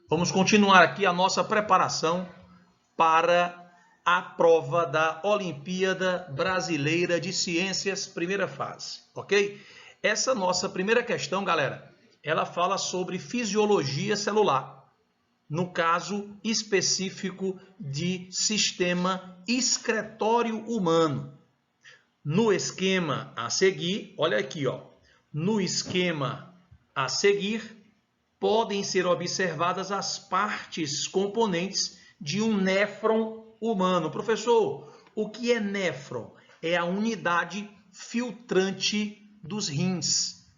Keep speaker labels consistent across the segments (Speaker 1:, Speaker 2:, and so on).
Speaker 1: Vamos continuar aqui a nossa preparação para a prova da Olimpíada Brasileira de Ciências, primeira fase, ok? Essa nossa primeira questão, galera, ela fala sobre fisiologia celular, no caso específico de sistema excretório humano. No esquema a seguir, olha aqui, ó, no esquema a seguir, podem ser observadas as partes componentes de um néfron humano. Professor, o que é néfron? É a unidade filtrante dos rins.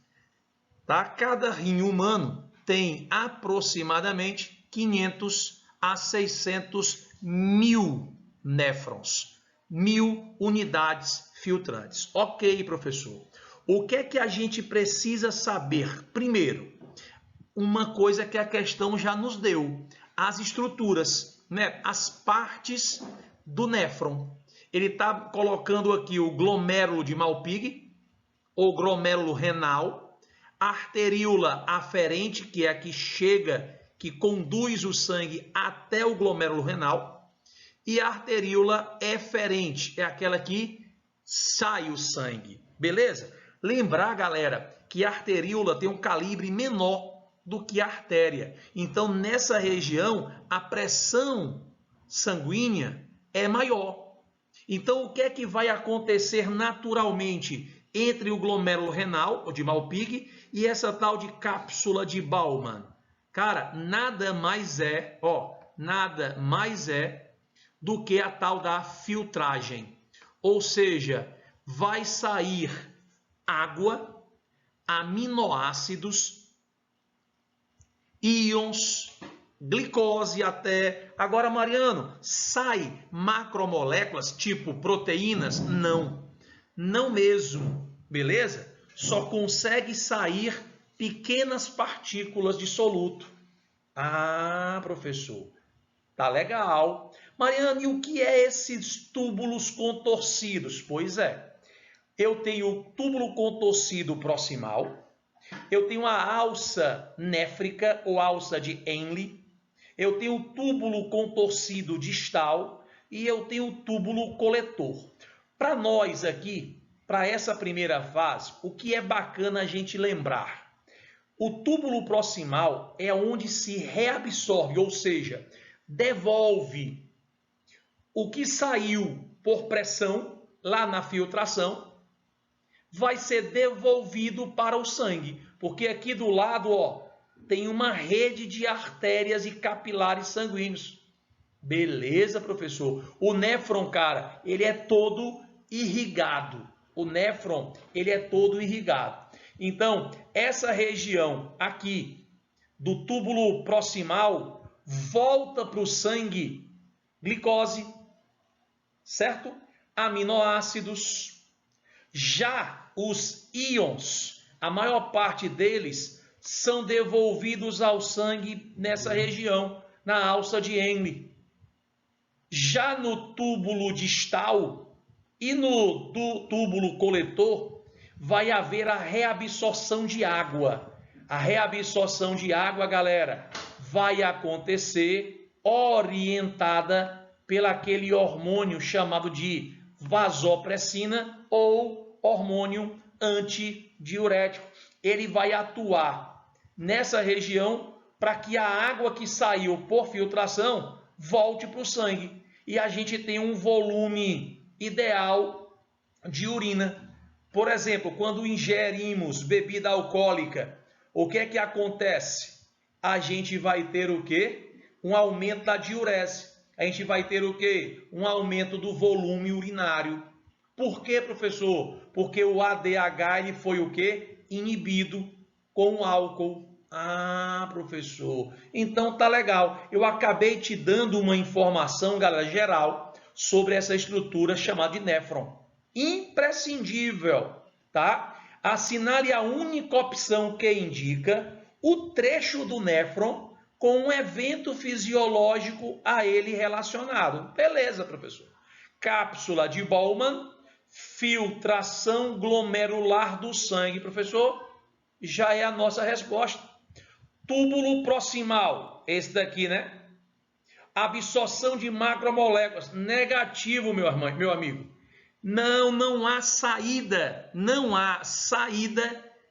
Speaker 1: Tá? Cada rim humano tem aproximadamente 500 a 600 mil néfrons, 1000 unidades filtrantes. Ok, professor. O que é que a gente precisa saber? Primeiro, uma coisa que a questão já nos deu, as estruturas, né? As partes do néfron. Ele está colocando aqui o glomérulo de Malpighi, ou glomérulo renal, a arteríola aferente, que é a que chega, que conduz o sangue até o glomérulo renal, e a arteríola eferente, é aquela que sai o sangue, beleza? Lembrar, galera, que a arteríola tem um calibre menor do que a artéria. Então, nessa região, a pressão sanguínea é maior. Então, o que é que vai acontecer naturalmente entre o glomérulo renal, ou de Malpighi, e essa tal de cápsula de Bowman? Cara, nada mais é do que a tal da filtragem. Ou seja, vai sair água, aminoácidos, íons, glicose até. Agora, Mariano, sai macromoléculas tipo proteínas? Não, não mesmo, beleza? Só consegue sair pequenas partículas de soluto. Ah, professor, tá legal. Mariano, e o que é esses túbulos contorcidos? Pois é, eu tenho o túbulo contorcido proximal, eu tenho a alça néfrica ou alça de Henle, eu tenho o túbulo contorcido distal e eu tenho o túbulo coletor. Para nós aqui, para essa primeira fase, o que é bacana a gente lembrar? O túbulo proximal é onde se reabsorve, ou seja, devolve o que saiu por pressão lá na filtração, vai ser devolvido para o sangue, porque aqui do lado, ó, tem uma rede de artérias e capilares sanguíneos. Beleza, professor? O néfron, cara, ele é todo irrigado. O néfron, ele é todo irrigado. Então, essa região aqui do túbulo proximal volta para o sangue glicose, certo? Aminoácidos. Já os íons, a maior parte deles são devolvidos ao sangue nessa região, na alça de Henle. Já no túbulo distal e no túbulo coletor, vai haver a reabsorção de água. A reabsorção de água, galera, vai acontecer orientada pelaquele hormônio chamado de vasopressina ou hormônio antidiurético. Ele vai atuar nessa região para que a água que saiu por filtração volte para o sangue e a gente tenha um volume ideal de urina. Por exemplo, quando ingerimos bebida alcoólica, o que é que acontece? A gente vai ter o quê? Um aumento da diurese. A gente vai ter o quê? Um aumento do volume urinário. Por quê, professor? Porque o ADH ele foi o quê? Inibido com o álcool. Ah, professor, então tá legal. Eu acabei te dando uma informação, galera, geral, sobre essa estrutura chamada de néfron. Imprescindível, tá? Assinale a única opção que indica o trecho do néfron com um evento fisiológico a ele relacionado. Beleza, professor. Cápsula de Bowman, filtração glomerular do sangue. Professor, já é a nossa resposta. Túbulo proximal, esse daqui, né? Absorção de macromoléculas, negativo, meu amigo. Não há saída,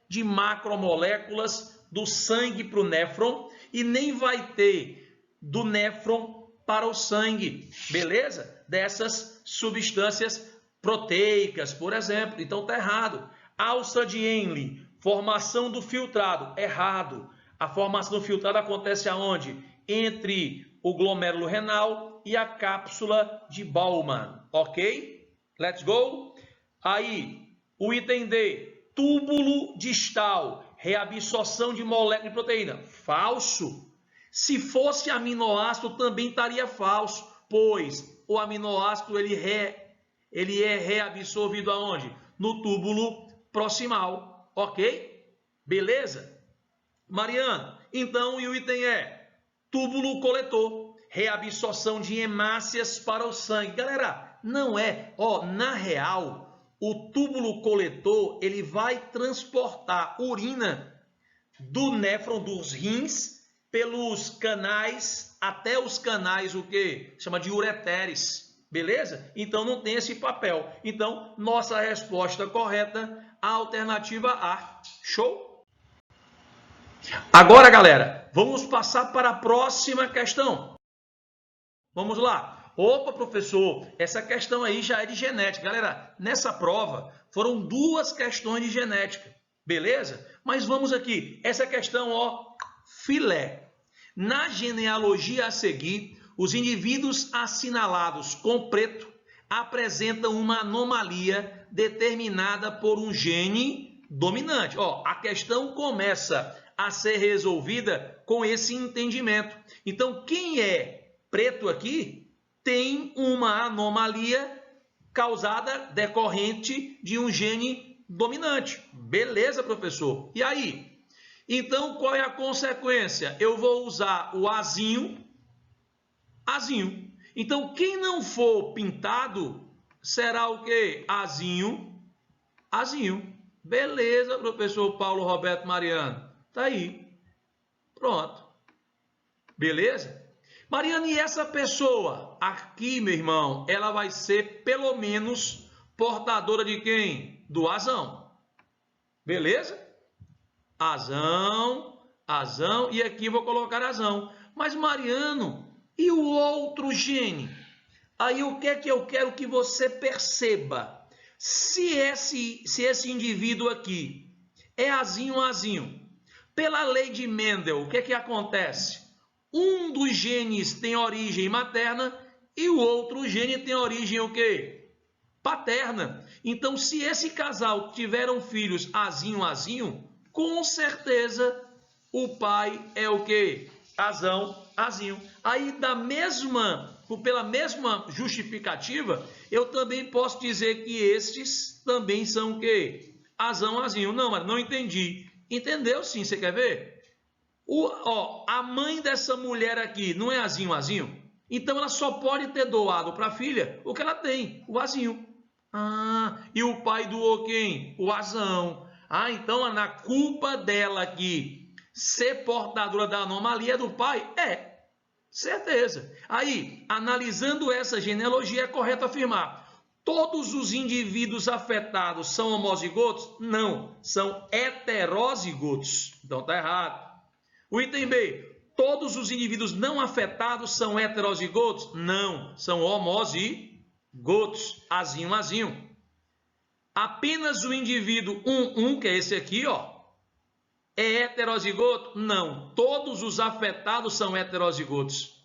Speaker 1: de macromoléculas do sangue para o néfron e nem vai ter do néfron para o sangue, beleza? Dessas substâncias proteicas, por exemplo. Então tá errado. Alça de Henle, formação do filtrado, errado. A formação do filtrado acontece aonde? Entre o glomérulo renal e a cápsula de Bowman, ok? Let's go. Aí, o item D, túbulo distal, reabsorção de molécula de proteína. Falso. Se fosse aminoácido, também estaria falso, pois o aminoácido ele é reabsorvido aonde? No túbulo proximal, ok? Beleza? Mariana, então e o item E? Túbulo coletor, reabsorção de hemácias para o sangue. Galera, não é, na real, o túbulo coletor, ele vai transportar urina do néfron, dos rins, pelos canais, até os canais, o que? Chama de ureteres, beleza? Então não tem esse papel. Então, nossa resposta correta, a alternativa A. Show? Agora, galera, vamos passar para a próxima questão. Vamos lá. Opa, professor, essa questão aí já é de genética. Galera, nessa prova foram 2 questões de genética, beleza? Mas vamos aqui. Essa questão, filé. Na genealogia a seguir, os indivíduos assinalados com preto apresentam uma anomalia determinada por um gene dominante. A questão começa a ser resolvida com esse entendimento. Então, quem é preto aqui tem uma anomalia causada decorrente de um gene dominante. Beleza, professor? E aí? Então, qual é a consequência? Eu vou usar o Azinho. Então, quem não for pintado será o quê? Azinho. Beleza, professor Paulo Roberto Mariano. Tá aí. Pronto. Beleza? Mariana, e essa pessoa aqui, meu irmão, ela vai ser pelo menos portadora de quem? Do azão. Beleza? Azão, e aqui eu vou colocar azão. Mas, Mariano, e o outro gene? Aí o que é que eu quero que você perceba? Se esse indivíduo aqui é azinho, pela lei de Mendel, o que é que acontece? Um dos genes tem origem materna e o outro gene tem origem o quê? Paterna. Então, se esse casal tiveram filhos azinho, com certeza o pai é o quê? Azinho. Aí, pela mesma justificativa, eu também posso dizer que estes também são o quê? Azinho. Não, mas não entendi. Entendeu sim, você quer ver? A mãe dessa mulher aqui não é azinho? Então ela só pode ter doado para a filha o que ela tem, o azinho. E o pai doou quem? O azão. Então na culpa dela aqui ser portadora da anomalia do pai? Certeza. Aí, analisando essa genealogia, é correto afirmar: todos os indivíduos afetados são homozigotos? Não, são heterozigotos. Então tá errado. O item B, todos os indivíduos não afetados são heterozigotos? Não, são homozigotos. Azinho. Apenas o indivíduo 1, que é esse aqui, é heterozigoto? Não, todos os afetados são heterozigotos.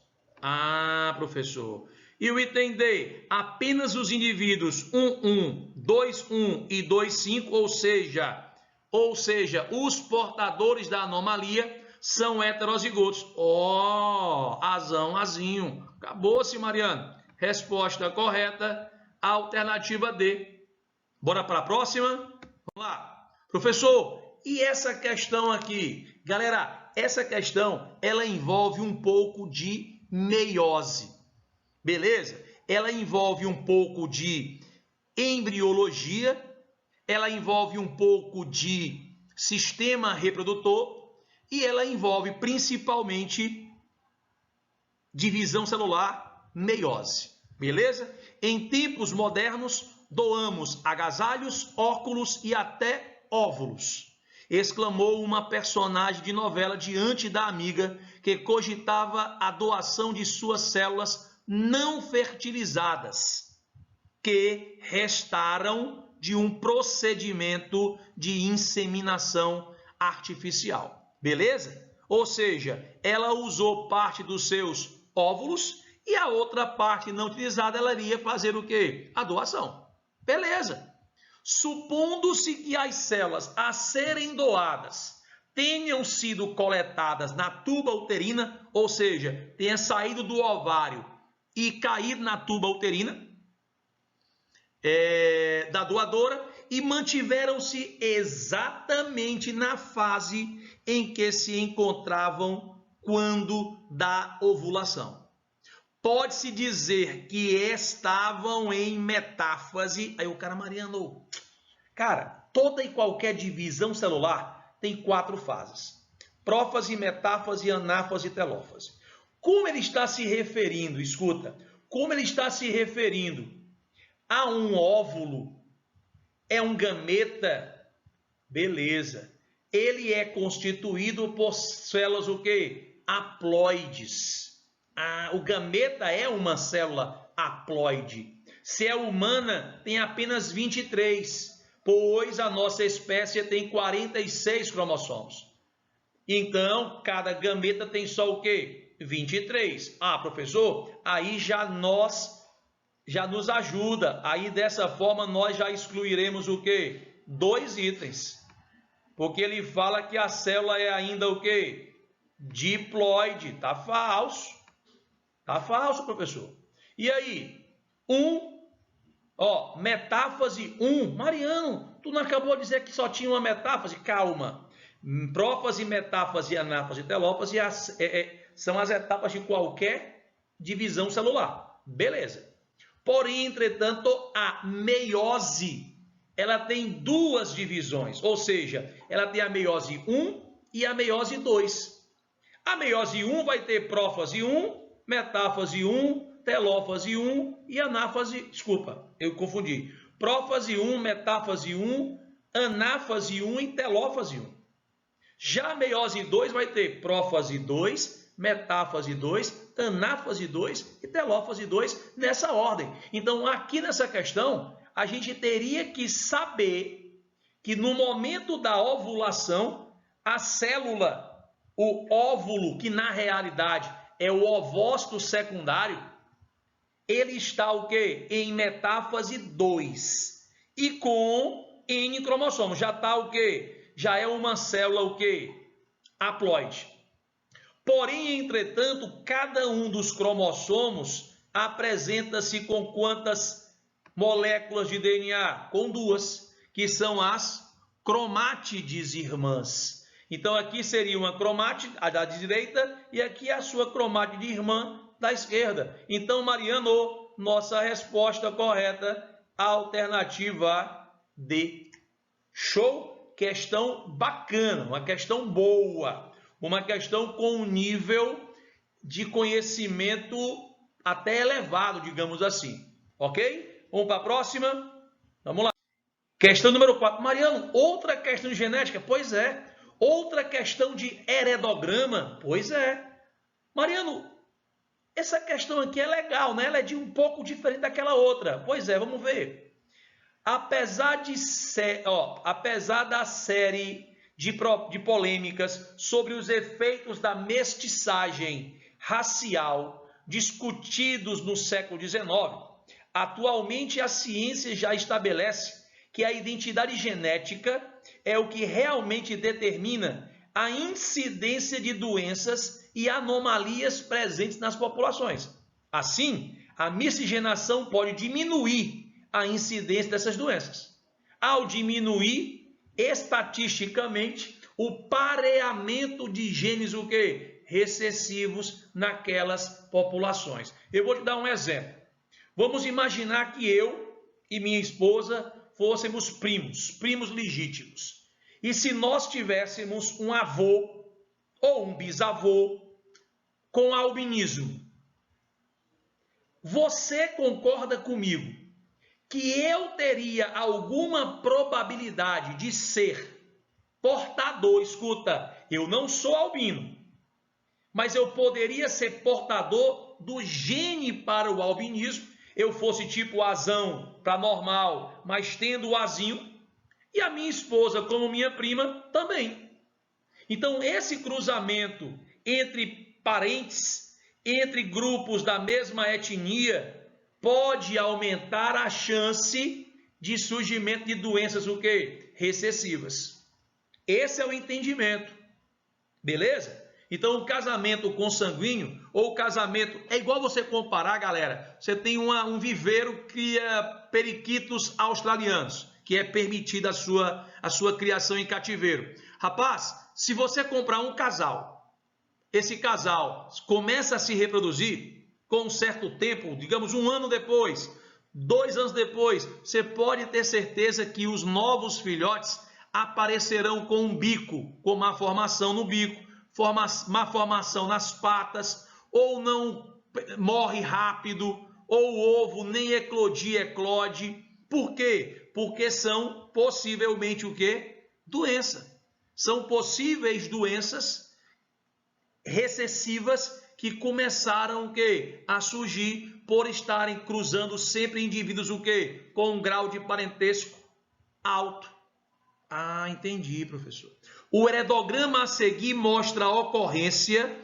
Speaker 1: Professor. E o item D, apenas os indivíduos 1, 2,1 e 2,5, ou seja, os portadores da anomalia são heterozigotos. Azinho. Acabou-se, Mariano. Resposta correta, alternativa D. Bora para a próxima? Vamos lá. Professor, e essa questão aqui? Galera, essa questão, ela envolve um pouco de meiose. Beleza? Ela envolve um pouco de embriologia, ela envolve um pouco de sistema reprodutor, e ela envolve principalmente divisão celular, meiose, beleza? Em tempos modernos, doamos agasalhos, óculos e até óvulos, exclamou uma personagem de novela diante da amiga que cogitava a doação de suas células não fertilizadas, que restaram de um procedimento de inseminação artificial, beleza? Ou seja, ela usou parte dos seus óvulos e a outra parte não utilizada, ela iria fazer o quê? A doação. Beleza. Supondo-se que as células a serem doadas tenham sido coletadas na tuba uterina, ou seja, tenha saído do ovário e caído na tuba uterina da doadora e mantiveram-se exatamente na fase em que se encontravam quando da ovulação. Pode-se dizer que estavam em metáfase. Aí o cara, Mariano, cara, toda e qualquer divisão celular tem 4 fases: prófase, metáfase, anáfase e telófase. Como ele está se referindo, escuta, como ele está se referindo a um óvulo, é um gameta, beleza. Ele é constituído por células o quê? Haploides. O gameta é uma célula haploide. Se é humana, tem apenas 23, pois a nossa espécie tem 46 cromossomos. Então, cada gameta tem só o quê? 23. Ah, professor, aí já nos ajuda. Aí dessa forma nós já excluiremos o quê? 2 itens. Porque ele fala que a célula é ainda o quê? Diploide. Tá falso. Tá falso, professor. E aí? Metáfase 1. Mariano, tu não acabou de dizer que só tinha uma metáfase? Calma. Prófase, metáfase, anáfase e telófase são as etapas de qualquer divisão celular. Beleza. Porém, entretanto, a meiose, ela tem 2 divisões. Ou seja, ela tem a meiose 1 e a meiose 2. A meiose 1 vai ter prófase 1, metáfase 1, telófase 1 e anáfase, desculpa, eu confundi. Prófase 1, metáfase 1, anáfase 1 e telófase 1. Já a meiose 2 vai ter prófase 2, metáfase 2, anáfase 2 e telófase 2 nessa ordem. Então, aqui nessa questão, a gente teria que saber que no momento da ovulação, a célula, o óvulo, que na realidade é o ovócito secundário, ele está o quê? Em metáfase 2 e com N cromossomos. Já está o quê? Já é uma célula o quê? Haploide. Porém, entretanto, cada um dos cromossomos apresenta-se com quantas moléculas de DNA? Com 2, que são as cromátides irmãs. Então, aqui seria uma cromátide, a da direita, e aqui a sua cromátide irmã da esquerda. Então, Mariano, nossa resposta correta, alternativa D. Show? Questão bacana, uma questão boa, uma questão com um nível de conhecimento até elevado, digamos assim. Ok? Vamos para a próxima? Vamos lá. Questão número 4. Mariano, outra questão de genética? Pois é. Outra questão de heredograma? Pois é. Mariano, essa questão aqui é legal, né? Ela é de um pouco diferente daquela outra. Pois é, vamos ver. Apesar da série de polêmicas sobre os efeitos da mestiçagem racial discutidos no século XIX, atualmente a ciência já estabelece que a identidade genética é o que realmente determina a incidência de doenças e anomalias presentes nas populações. Assim, a miscigenação pode diminuir a incidência dessas doenças, ao diminuir estatisticamente o pareamento de genes o quê? Recessivos naquelas populações. Eu vou te dar um exemplo. Vamos imaginar que eu e minha esposa fôssemos primos legítimos. E se nós tivéssemos um avô ou um bisavô com albinismo. Você concorda comigo que eu teria alguma probabilidade de ser portador? Escuta, eu não sou albino, mas eu poderia ser portador do gene para o albinismo. Eu fosse tipo azão para normal, mas tendo o azinho, e a minha esposa, como minha prima, também. Então, esse cruzamento entre parentes, entre grupos da mesma etnia, pode aumentar a chance de surgimento de doenças o quê? Recessivas. Esse é o entendimento. Beleza? Então, o casamento consanguíneo ou o casamento é igual você comparar, galera. Você tem um viveiro que cria periquitos australianos, que é permitida a sua criação em cativeiro. Rapaz, se você comprar um casal, esse casal começa a se reproduzir com um certo tempo, digamos 1 ano depois, 2 anos depois, você pode ter certeza que os novos filhotes aparecerão com um bico, com má formação no bico, má formação nas patas, ou não morre rápido, ou o ovo nem eclode. Por quê? Porque são possivelmente o quê? Doença. São possíveis doenças recessivas que começaram o quê? A surgir por estarem cruzando sempre indivíduos o quê? Com um grau de parentesco alto. Ah, entendi, professor. O heredograma a seguir mostra a ocorrência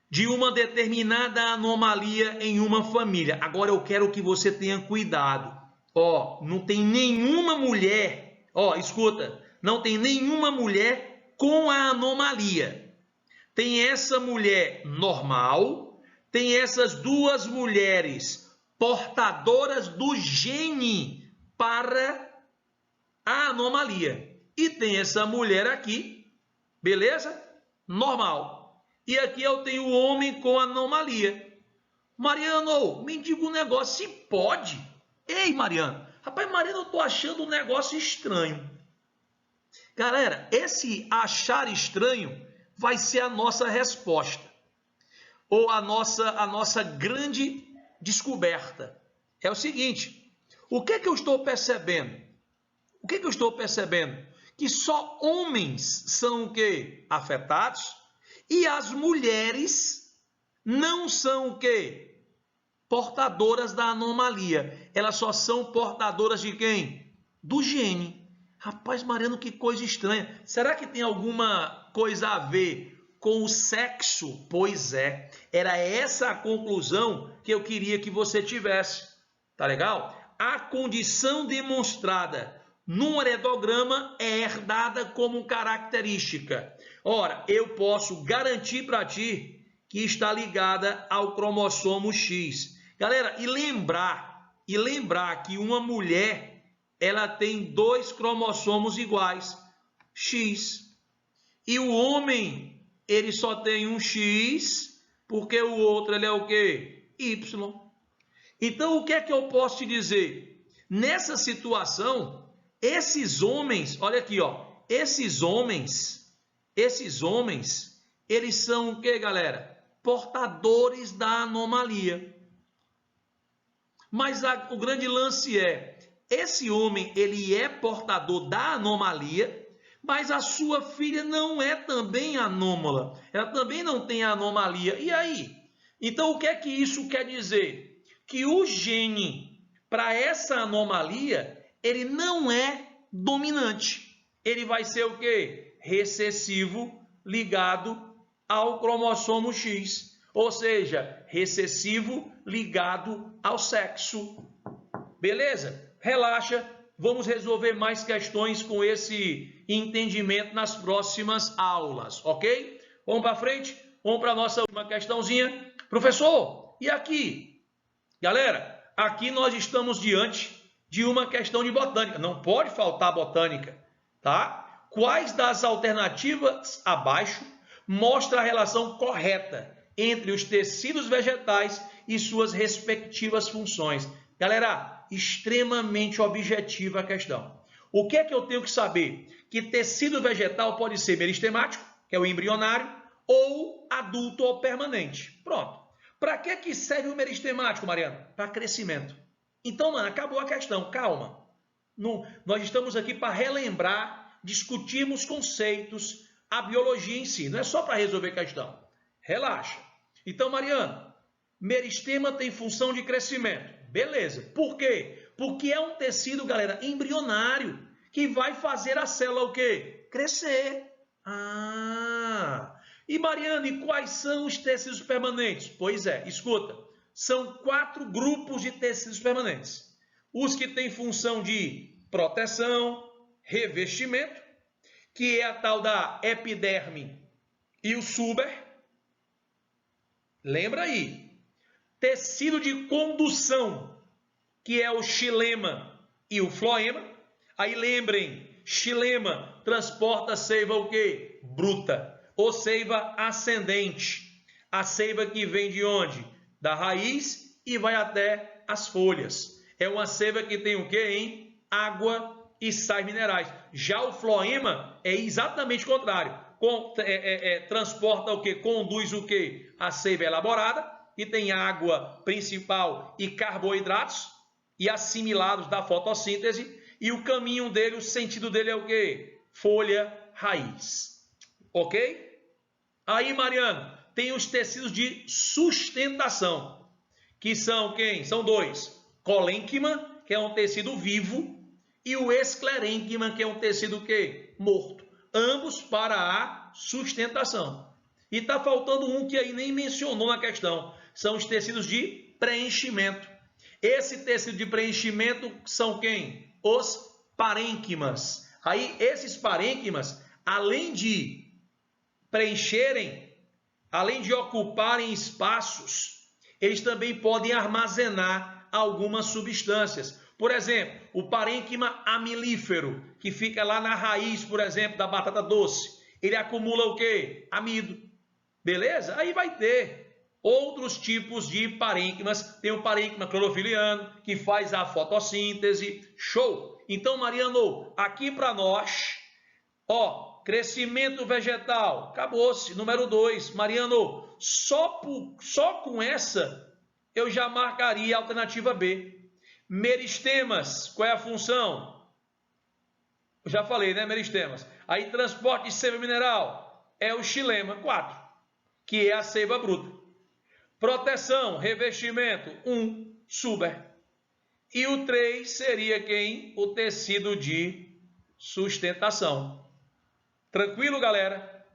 Speaker 1: de uma determinada anomalia em uma família. Agora eu quero que você tenha cuidado. Não tem nenhuma mulher, escuta, não tem nenhuma mulher com a anomalia. Tem essa mulher normal, tem essas 2 mulheres portadoras do gene para a anomalia. E tem essa mulher aqui, beleza? Normal. E aqui eu tenho o homem com anomalia. Mariano, me diga um negócio, se pode. Ei, Mariano. Rapaz, Mariano, eu tô achando um negócio estranho. Galera, esse achar estranho vai ser a nossa resposta. Ou a nossa grande descoberta. É o seguinte, o que é que eu estou percebendo? O que é que eu estou percebendo? Que só homens são o quê? Afetados, e as mulheres não são o quê? Portadoras da anomalia. Elas só são portadoras de quem? Do gene. Rapaz, Mariano, que coisa estranha. Será que tem alguma coisa a ver com o sexo? Pois é. Era essa a conclusão que eu queria que você tivesse. Tá legal? A condição demonstrada num heredograma é herdada como característica. Ora, eu posso garantir para ti que está ligada ao cromossomo X. Galera, e lembrar que uma mulher, ela tem 2 cromossomos iguais, X. E o homem, ele só tem um X, porque o outro ele é o quê? Y. Então, o que é que eu posso te dizer? Nessa situação, esses homens, olha aqui, esses homens, eles são o que, galera? Portadores da anomalia. Mas o grande lance é, esse homem, ele é portador da anomalia, mas a sua filha não é também anômala. Ela também não tem a anomalia. E aí? Então, o que é que isso quer dizer? Que o gene para essa anomalia, ele não é dominante. Ele vai ser o quê? Recessivo ligado ao cromossomo X. Ou seja, recessivo ligado ao sexo. Beleza? Relaxa. Vamos resolver mais questões com esse entendimento nas próximas aulas, ok? Vamos para frente? Vamos para a nossa última questãozinha. Professor, e aqui? Galera, aqui nós estamos diante de uma questão de botânica. Não pode faltar botânica, tá? Quais das alternativas abaixo mostra a relação correta entre os tecidos vegetais e suas respectivas funções? Galera, extremamente objetiva a questão. O que é que eu tenho que saber? Que tecido vegetal pode ser meristemático, que é o embrionário, ou adulto ou permanente. Pronto. Para que serve o meristemático, Mariano? Para crescimento. Então, mano, acabou a questão. Calma. Nós estamos aqui para relembrar, discutirmos conceitos, a biologia em si. Não é só para resolver questão. Relaxa. Então, Mariano, meristema tem função de crescimento. Beleza. Por quê? Porque é um tecido, galera, embrionário, que vai fazer a célula o quê? Crescer. E Mariano, e quais são os tecidos permanentes? Pois é, escuta, são 4 grupos de tecidos permanentes. Os que têm função de proteção, revestimento, que é a tal da epiderme e o suber. Lembra aí. Tecido de condução, que é o xilema e o floema. Aí lembrem, xilema transporta seiva o quê? Bruta. Ou seiva ascendente. A seiva que vem de onde? Da raiz e vai até as folhas. É uma seiva que tem o quê, hein? Água e sais minerais. Já o floema é exatamente o contrário. Transporta o quê? Conduz o quê? A seiva elaborada, que tem água principal e carboidratos e assimilados da fotossíntese. E o caminho dele, o sentido dele é o quê? Folha, raiz. Ok? Aí, Mariano, tem os tecidos de sustentação, que são quem? São 2. Colênquima, que é um tecido vivo, e o esclerênquima, que é um tecido quê? Morto. Ambos para a sustentação. E está faltando um que aí nem mencionou na questão. São os tecidos de preenchimento. Esse tecido de preenchimento são quem? Os parênquimas. Aí, esses parênquimas, além de preencherem, além de ocuparem espaços, eles também podem armazenar algumas substâncias. Por exemplo, o parênquima amilífero, que fica lá na raiz, por exemplo, da batata doce, ele acumula o quê? Amido. Beleza? Aí vai ter outros tipos de parênquimas. Tem o parênquima clorofiliano, que faz a fotossíntese. Show! Então, Mariano, aqui para nós, ó, crescimento vegetal, acabou-se. Número 2, Mariano, só com essa eu já marcaria a alternativa B. Meristemas, qual é a função? Eu já falei, né, meristemas. Aí transporte de seiva mineral é o xilema, 4, que é a seiva bruta. Proteção, revestimento, 1, suber. E o 3 seria quem? O tecido de sustentação. Tranquilo, galera?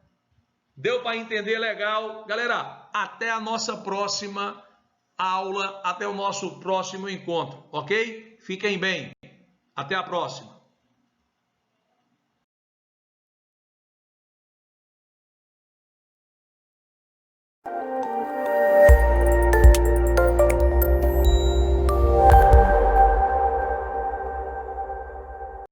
Speaker 1: Deu para entender legal? Galera, até a nossa próxima aula, até o nosso próximo encontro, ok? Fiquem bem. Até a próxima.